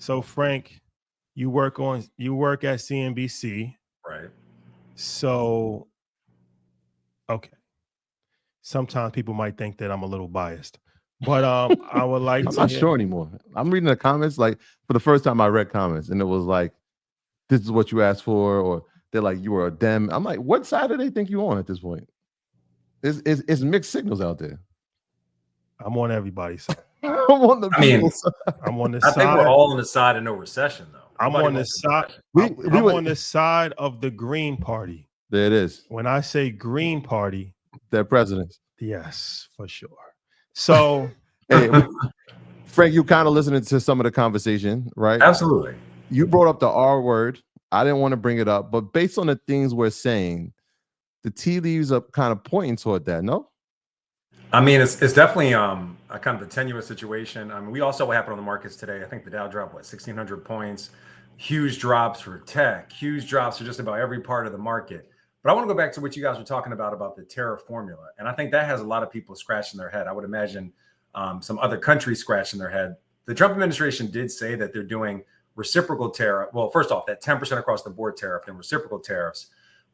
So Frank, you work at CNBC. Right. So, okay. Sometimes people might think that I'm a little biased, but I would like I'm to not hear. sure anymore. I'm reading the comments. Like for the first time I read comments and it was like, this is what you asked for, or they're like, you were a Dem. I'm like, what side do they think you on at this point? It's mixed signals out there. I'm on everybody's side. I'm on the people's side. I'm on the I side. think we're all on the side of no recession, though. I'm Nobody on the wants side. recession. I'm on the side of the Green Party. There it is. When I say Green Party, they're presidents. Yes, for sure. So, hey, Frank, you kind of listening to some of the conversation, right? Absolutely. You brought up the R word. I didn't want to bring it up, but based on the things we're saying, the tea leaves are kind of pointing toward that, no? I mean, it's definitely a kind of a tenuous situation. I mean, we all saw what happened on the markets today. I think the Dow dropped, 1,600 points. Huge drops for tech, huge drops for just about every part of the market. But I want to go back to what you guys were talking about the tariff formula. And I think that has a lot of people scratching their head. I would imagine some other countries scratching their head. The Trump administration did say that they're doing reciprocal tariff. Well, first off, that 10% across the board tariff and reciprocal tariffs.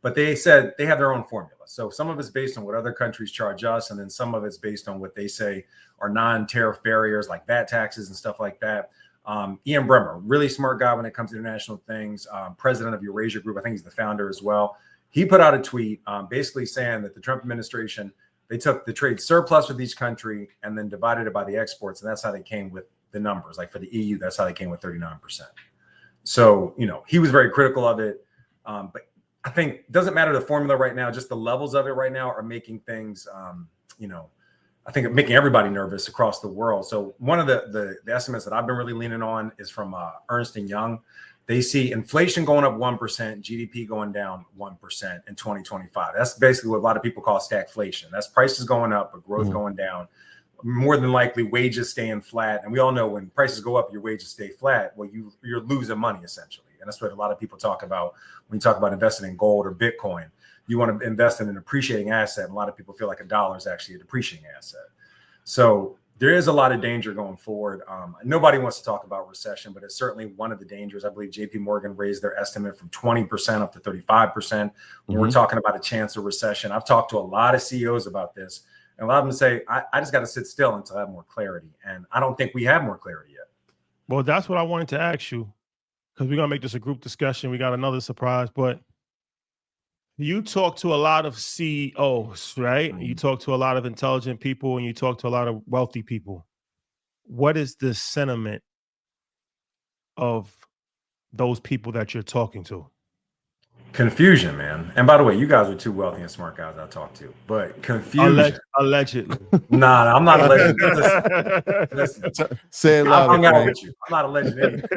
But they said they have their own formula. So some of it's based on what other countries charge us, and then some of it's based on what they say are non-tariff barriers like VAT taxes and stuff like that. Ian Bremmer, really smart guy when it comes to international things, president of Eurasia Group. I think he's the founder as well. He put out a tweet basically saying that the Trump administration, they took the trade surplus with each country and then divided it by the exports. And that's how they came with the numbers. Like for the EU, that's how they came with 39%. So, he was very critical of it. But I think it doesn't matter the formula right now, just the levels of it right now are making things, I think making everybody nervous across the world. So one of the estimates that I've been really leaning on is from Ernst and Young. They see inflation going up 1%, GDP going down 1% in 2025. That's basically what a lot of people call stagflation. That's prices going up, but growth going down. More than likely, wages staying flat. And we all know when prices go up, your wages stay flat. Well, you're losing money, essentially. And that's what a lot of people talk about when you talk about investing in gold or Bitcoin. You want to invest in an appreciating asset. And a lot of people feel like a dollar is actually a depreciating asset. So there is a lot of danger going forward. Nobody wants to talk about recession, but it's certainly one of the dangers. I believe JP Morgan raised their estimate from 20% up to 35% when we're talking about a chance of recession. I've talked to a lot of CEOs about this, and a lot of them say, I just got to sit still until I have more clarity. And I don't think we have more clarity yet. Well, that's what I wanted to ask you, because we're going to make this a group discussion. We got another surprise, but you talk to a lot of CEOs, right? You talk to a lot of intelligent people and you talk to a lot of wealthy people. What is the sentiment of those people that you're talking to? Confusion, man. And by the way, you guys are two wealthy and smart guys I talk to, but confusion. Allegedly. Nah, I'm not alleged. Listen, say it loud. I'm not with you. I'm not alleging anything.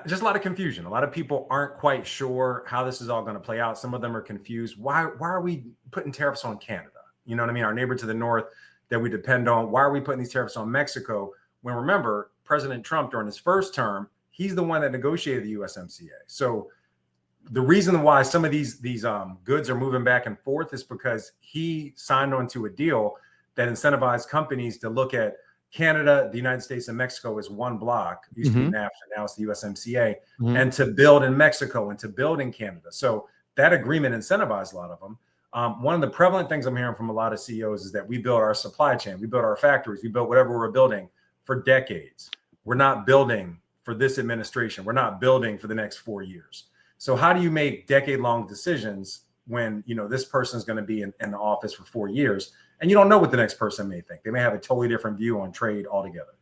Just a lot of confusion. A lot of people aren't quite sure how this is all going to play out. Some of them are confused. Why are we putting tariffs on Canada? You know what I mean? Our neighbor to the north that we depend on. Why are we putting these tariffs on Mexico? When remember, President Trump during his first term, he's the one that negotiated the USMCA. So the reason why some of these goods are moving back and forth is because he signed on to a deal that incentivized companies to look at Canada, the United States, and Mexico as one block. It used to be NAFTA, now it's the USMCA, and to build in Mexico and to build in Canada. So that agreement incentivized a lot of them. One of the prevalent things I'm hearing from a lot of CEOs is that we build our supply chain, we build our factories, we build whatever we're building for decades. We're not building for this administration. We're not building for the next 4 years. So how do you make decade-long decisions when this person is going to be in the office for 4 years? And you don't know what the next person may think. They may have a totally different view on trade altogether.